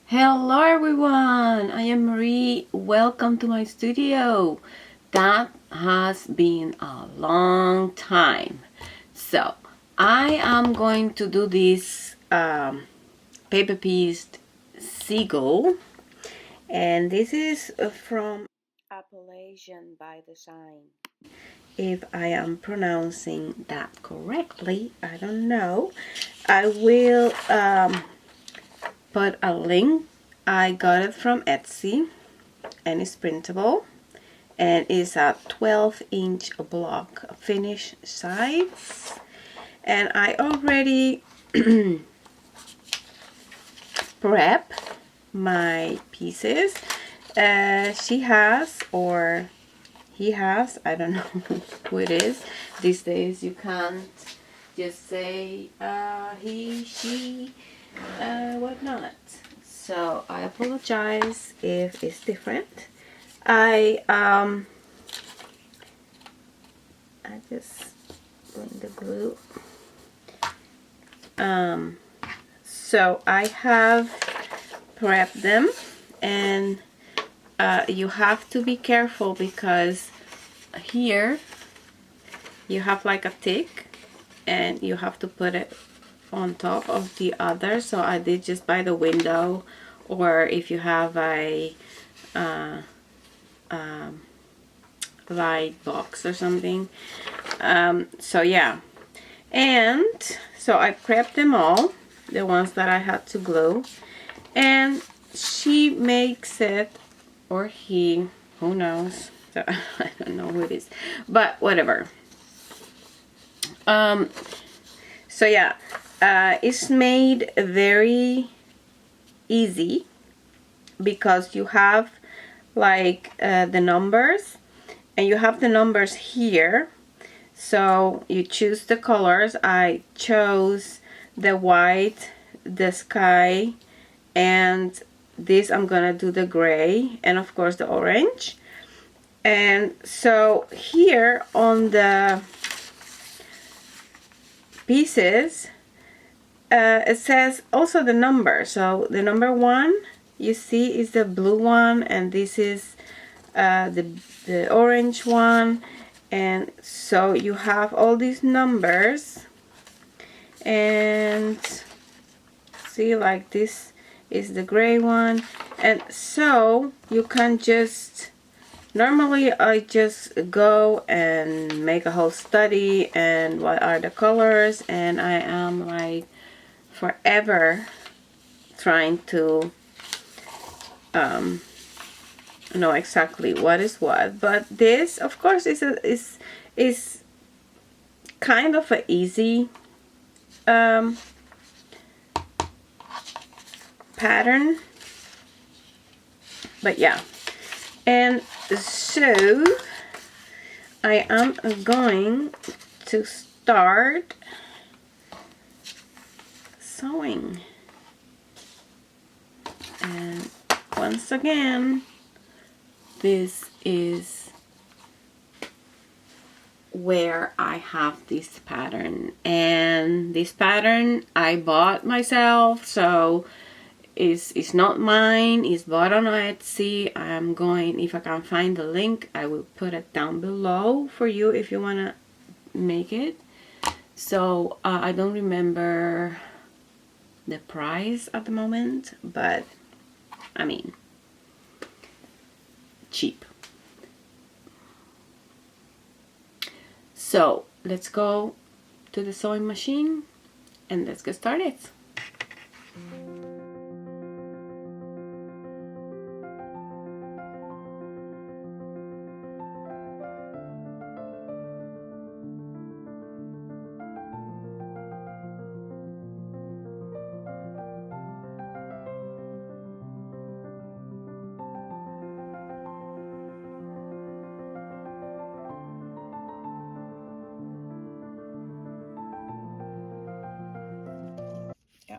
Hello everyone, I am Marie. Welcome to my studio. That has been a long time. So I am going to do this paper pieced Seagull, and this is from Appalachian by Design. If I am pronouncing that correctly, I don't know. I will put a link. I got it from Etsy and it's printable and it's a 12-inch block finish size, and I already prep my pieces. She has, or he has, I don't know who it is these days. You can't just say he, she, whatnot. So I apologize if it's different. I just bring the glue. So I have prepped them, and you have to be careful because here you have like a tick and you have to put it on top of the other. So I did just by the window, or if you have a light box or something. So yeah, and so I prepped them all, the ones that I had to glue, and she makes it, or he, who knows, so I don't know who it is, but whatever. So yeah, it's made very easy because you have like the numbers, and you have the numbers here. So you choose the colors. I chose the white, the sky, and this I'm gonna do the gray, and of course the orange. And so here on the pieces, it says also the number. So the number 1 you see is the blue one, and this is the orange one. And so you have all these numbers, and see, like this is the gray one. And so you can just, normally I just go and make a whole study and what are the colors, and I am like forever trying to know exactly what is what. But this of course is kind of an easy pattern, but yeah. And so I am going to start sewing, and once again, this is where I have this pattern, and this pattern I bought myself, so it's not mine, it's bought on Etsy. I'm going, if I can find the link, I will put it down below for you if you want to make it. So I don't remember the price at the moment, but I mean, cheap. So let's go to the sewing machine and let's get started. Yeah.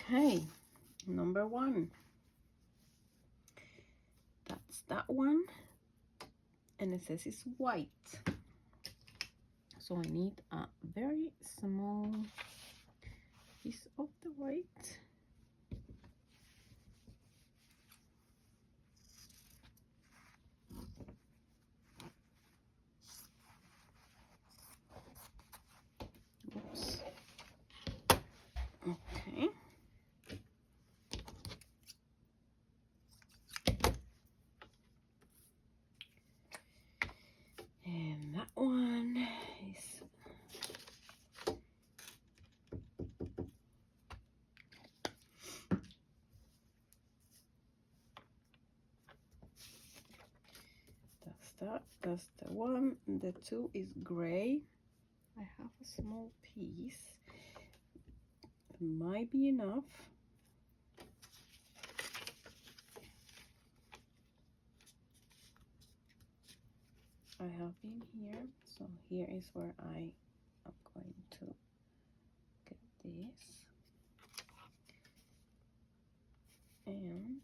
Okay, number 1. That's that one, and it says it's white. So I need a very small piece of the white. Oops. Okay. And that one is that's the one. The two is gray. I have a small piece. It might be enough. I have in here, so here is where I am going to get this. And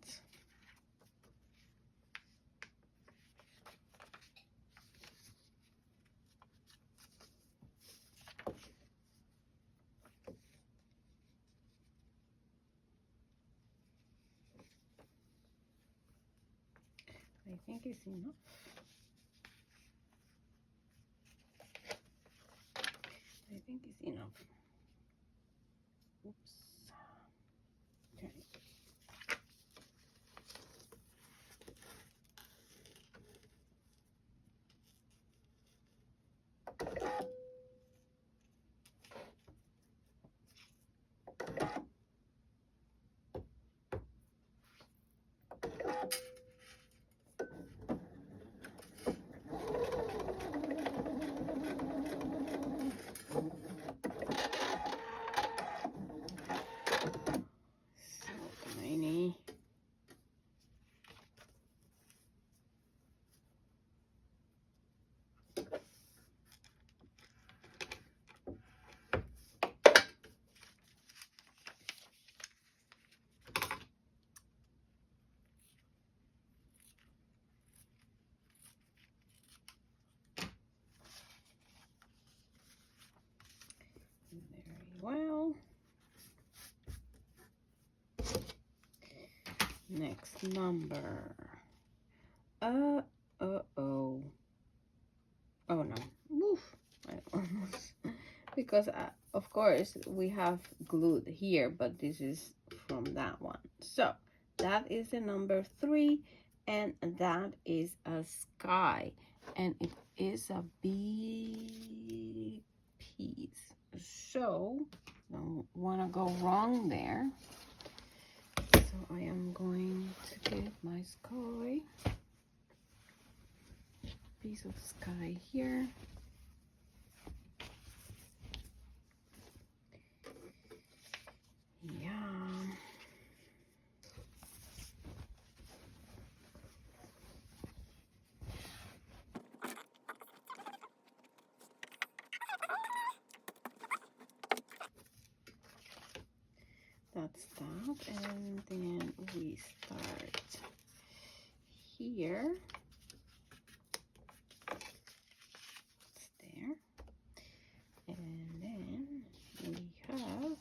I think it's enough. I think it's enough. Oops. Okay. Very well. Next number. Oh no. Woof. I almost, because of course we have glued here, but this is from that one. So that is the number 3, and that is a sky, and it is a big piece. So don't want to go wrong there. So I am going to get my sky, piece of sky here. Yeah. That's that, and then we start here. It's there, and then we have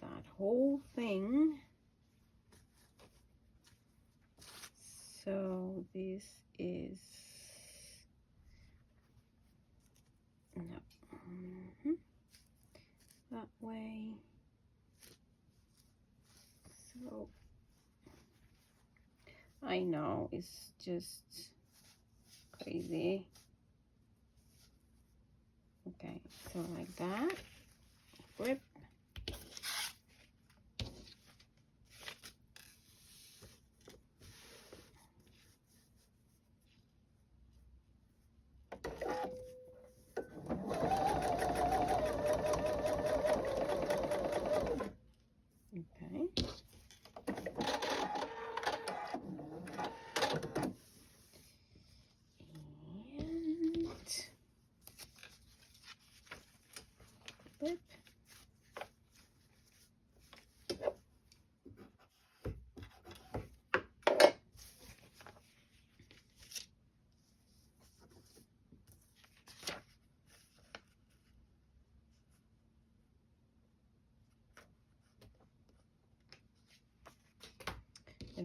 that whole thing. So this is no, that way. So I know it's just crazy. Okay, so like that, flip. Okay. And flip.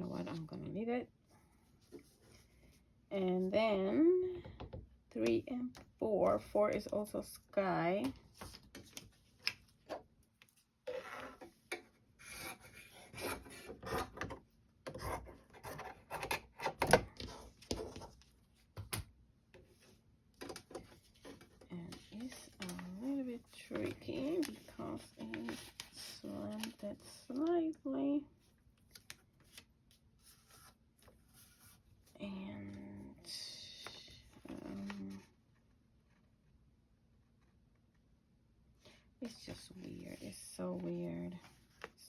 know what, I'm gonna leave it. And then 3 and 4. 4 is also sky. And it's a little bit tricky because it's slanted slightly. And it's just weird. It's so weird.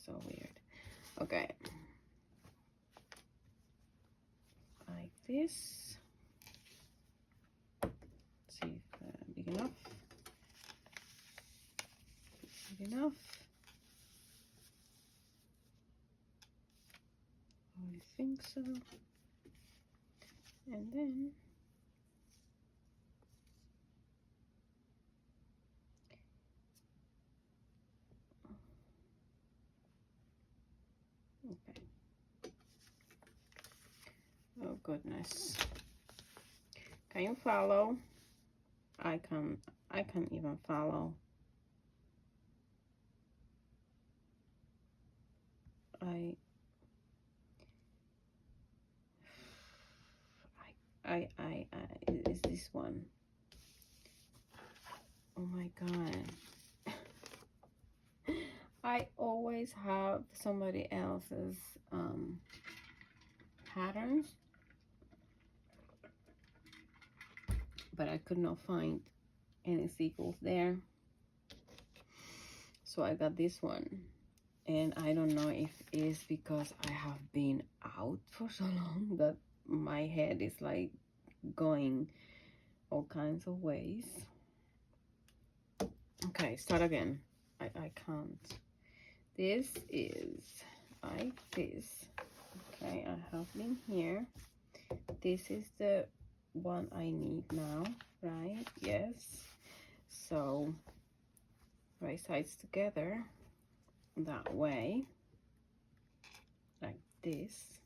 So weird. Okay. Like this. Let's see if big enough. Big enough. I think so. And then okay. Oh goodness. Can you follow? I can't even follow. Is this one? Oh my god. I always have somebody else's patterns, but I could not find any sequels there. So I got this one. And I don't know if it is because I have been out for so long that my head is like going all kinds of ways. Okay, start again. I can't. This is like this. Okay, I have been here. This is the one I need now, right? Yes. So right sides together that way, like this.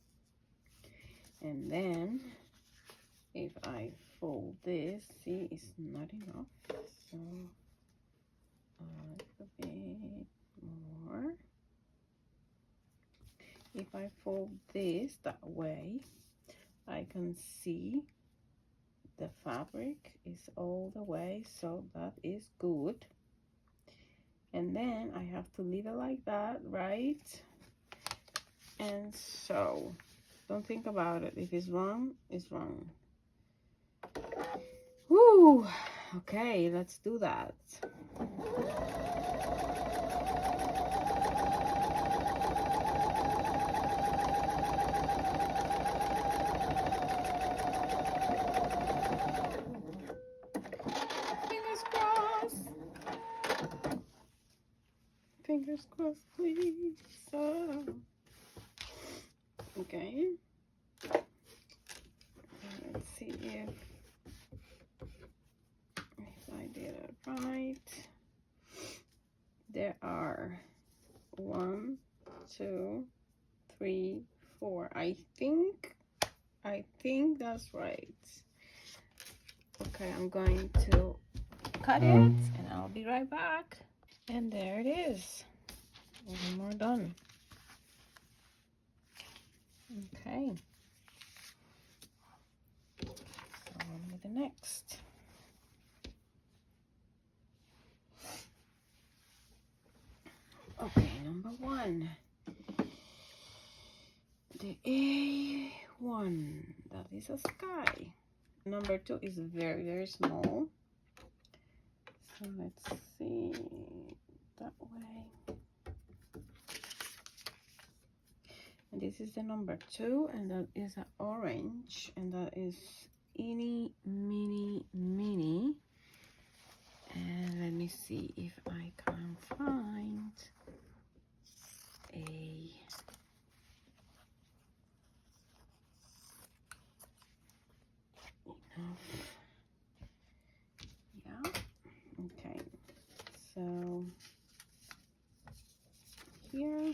And then if I fold this, see, it's not enough, so a little bit more. If I fold this that way, I can see the fabric is all the way, so that is good. And then I have to leave it like that, right? And so don't think about it. If it's wrong, it's wrong. Woo! Okay, let's do that. Fingers crossed. Fingers crossed, please. Okay. Let's see if I did it right. There are 1, 2, 3, 4. I think that's right. Okay, I'm going to cut it and I'll be right back. And there it is. One more done. Okay. So on with the next. Okay, number 1. The A1. That is a sky. Number 2 is very, very small. So let's see that way. And this is the number 2, and that is an orange, and that is eeny, meeny, miny. And let me see if I can find a enough. Yeah. Okay. So here,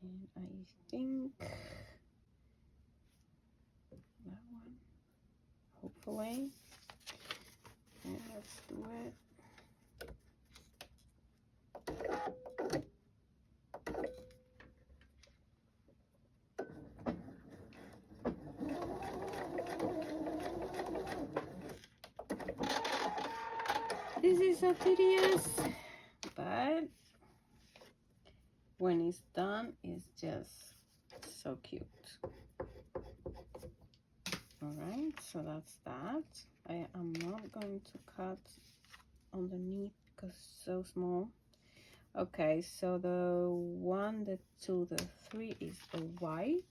and I think carefully. And let's do it. This is so tedious, but when it's done, it's just so cute. All right, so that's that. I am not going to cut underneath because it's so small. Okay, so the 1, the 2, the 3 is the white.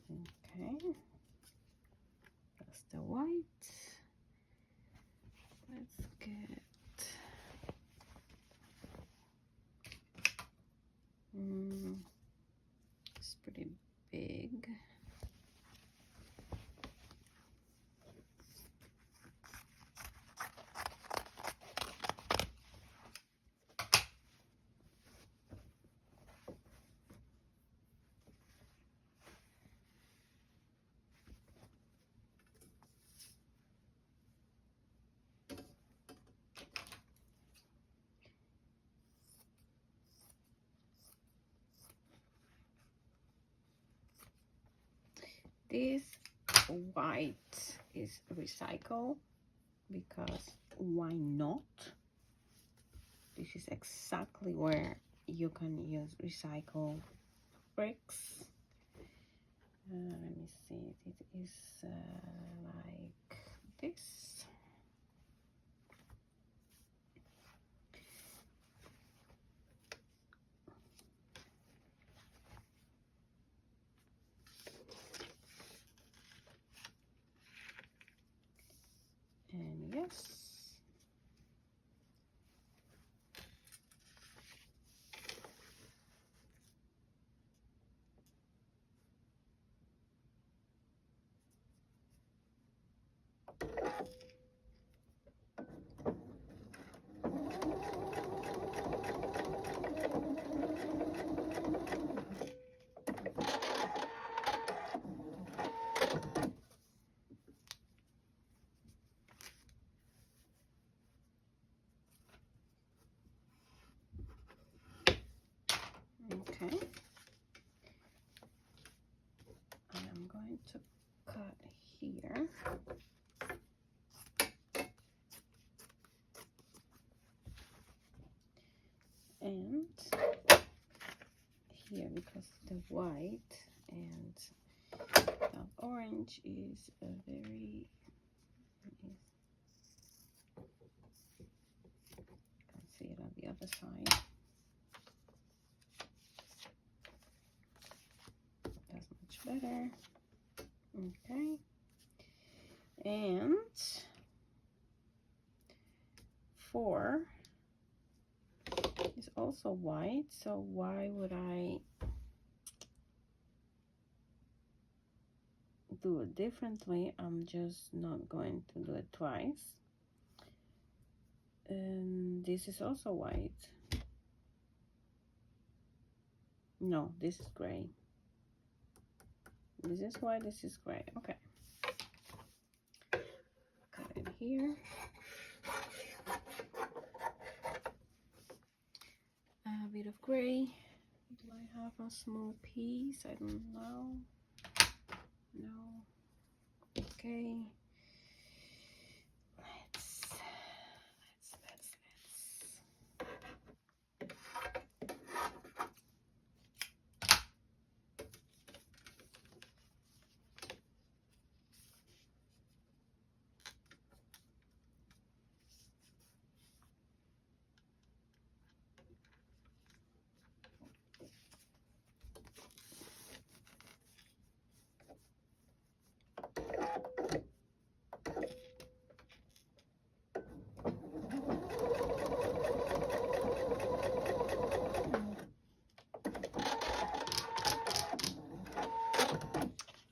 Okay, that's the white. Let's get it's pretty big. This white is recycle because why not? This is exactly where you can use recycle bricks. Let me see, it is like this. And yes. Okay. I'm going to cut here. And here, because the white and that orange is a very, you can see it on the other side. That's much better. Okay. And 4 is also white, so why would I do it differently? I'm just not going to do it twice. And this is also white. No, this is gray. This is white, this is gray. Okay. Cut it here. A bit of gray. Do I have a small piece? I don't know. No. Okay. Let's.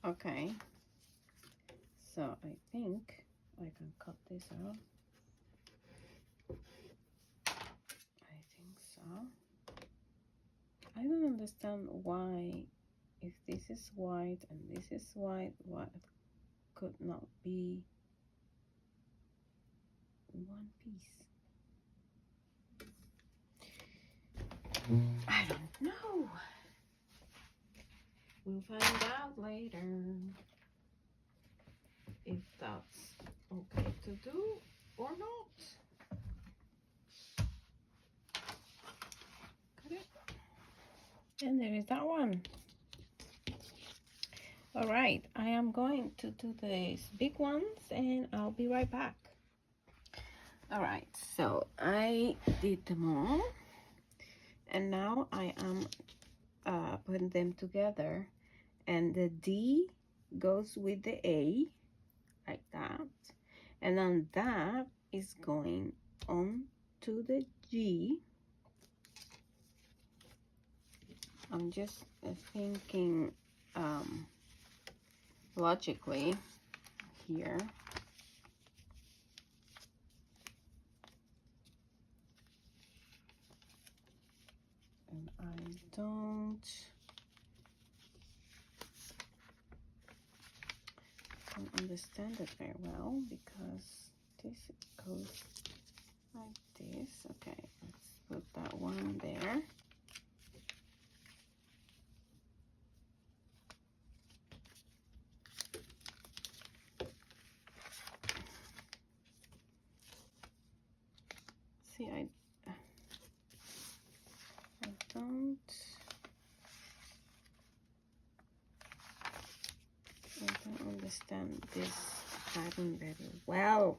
Okay, so I think I can cut this out. I think so. I don't understand why, if this is white and this is white, what could not be one piece. I don't know. We'll find out later if that's okay to do or not. Got it. And there is that one. All right, I am going to do these big ones and I'll be right back. All right, so I did them all and now I am putting them together, and the D goes with the A like that, and then that is going on to the G. I'm just thinking logically here. And I don't understand it very well because this goes like this. Okay, let's put that one there. See, I don't understand this pattern very well,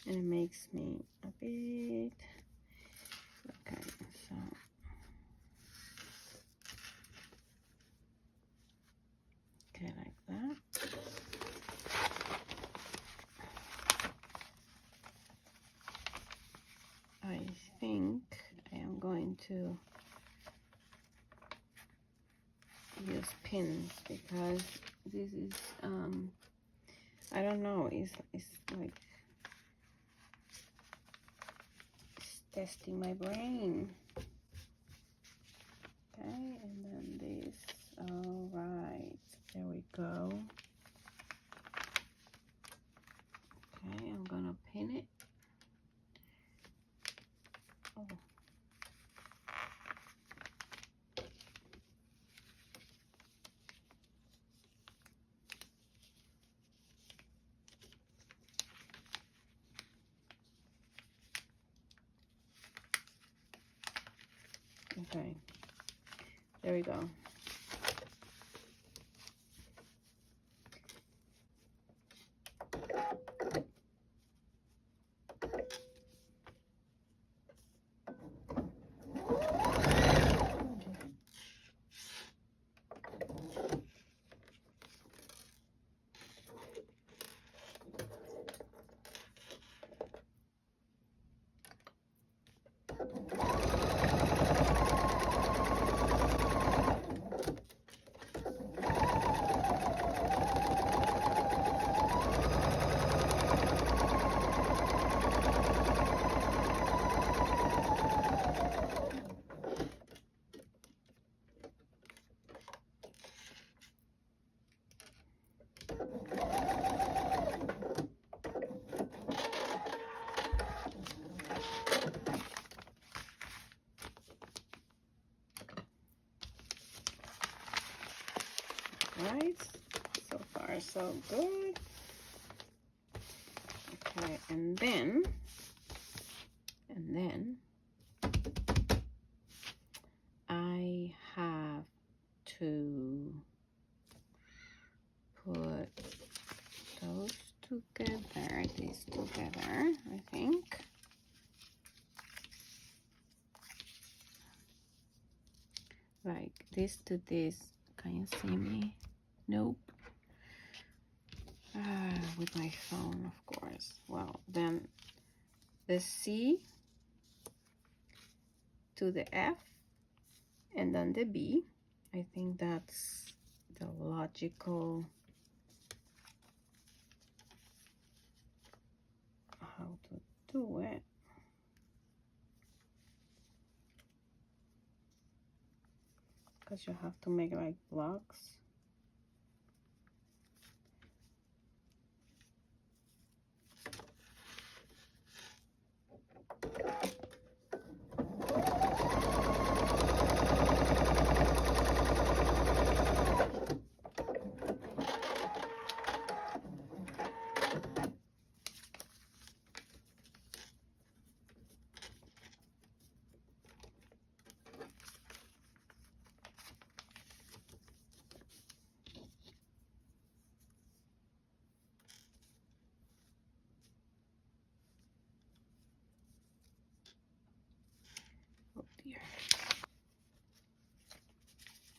and it makes me a bit okay. So okay, like that. I think I am going to use pins because this is I don't know, it's like it's testing my brain. Okay, and then this. All right, there we go. Okay, I'm gonna pin it. Oh. Okay, there we go. Right, so far so good. Okay, and then I have to put those together, these together, I think. Like this to this. Can you see me? Nope. With my phone, of course. Well, then the C to the F and then the B. I think that's the logical how to do it. Because you have to make like blocks.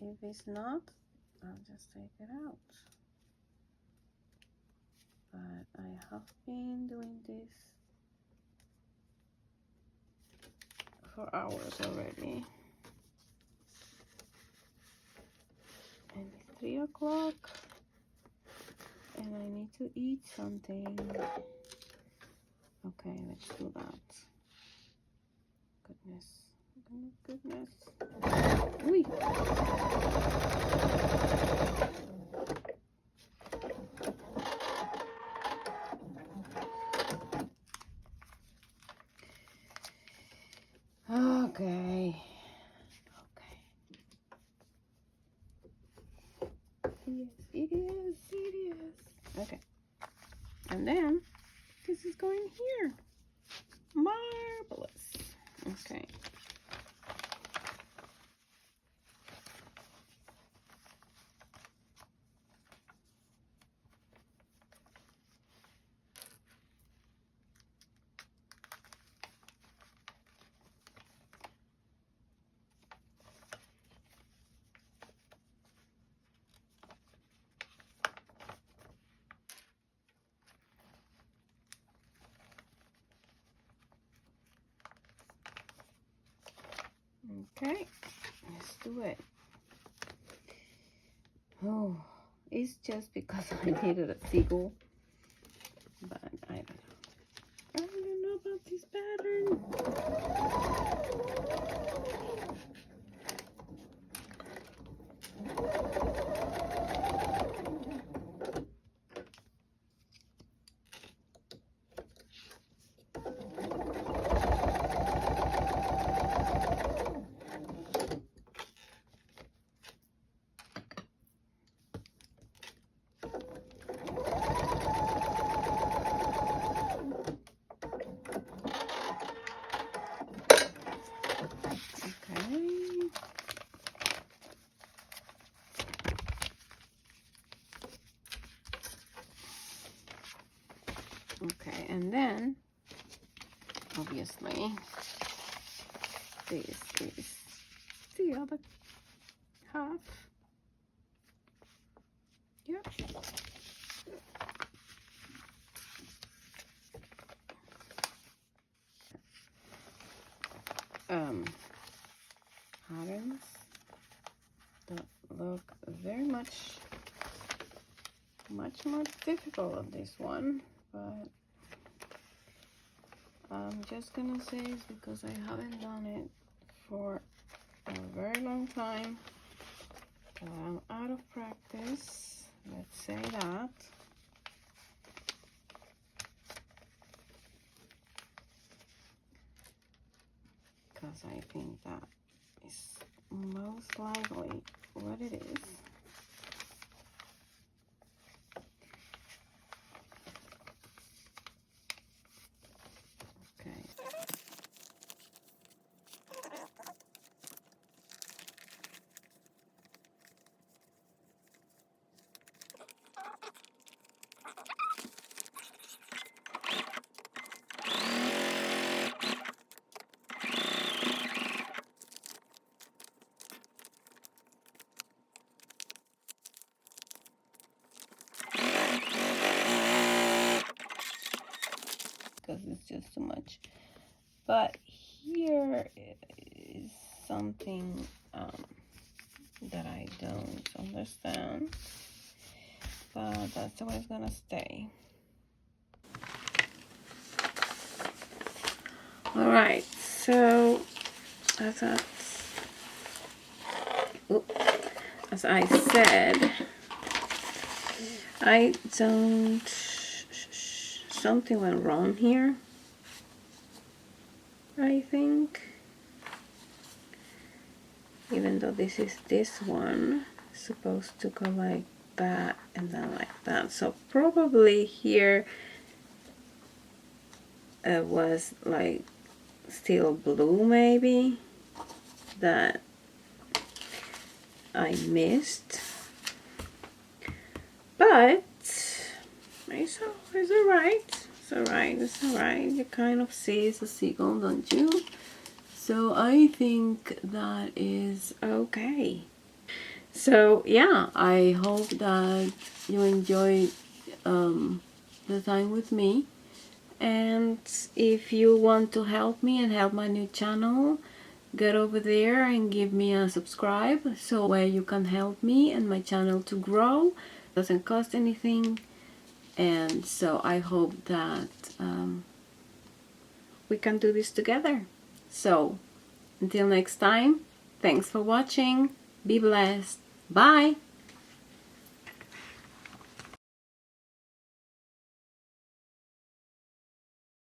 If it's not, I'll just take it out. But I have been doing this for hours already. And it's 3 o'clock and I need to eat something. Okay, let's do that. Goodness. Ooh. Okay. Yes, it is. Okay. And then this is going here. Marvelous. Okay. Okay, let's do it. Oh, it's just because I needed a seagull, but I don't know about this pattern. Okay, and then obviously this is the other half. Yep. Patterns that look very much more difficult on this one, but I'm just gonna say it's because I haven't done it for a very long time. I'm out of practice, let's say that. Because I think that is most likely what it is. Because it's just too much. But here is something that I don't understand, but that's the way it's gonna stay. All right, so as I said, I don't, something went wrong here, I think. Even though this is this one, it's supposed to go like that and then like that. So probably here was like still blue maybe that I missed. But it's alright. It's alright. You kind of see it's a seagull, don't you? So I think that is okay. So yeah, I hope that you enjoyed the time with me. And if you want to help me and help my new channel, get over there and give me a subscribe, so where you can help me and my channel to grow. It doesn't cost anything. And so I hope that we can do this together. So until next time, thanks for watching. Be blessed. Bye.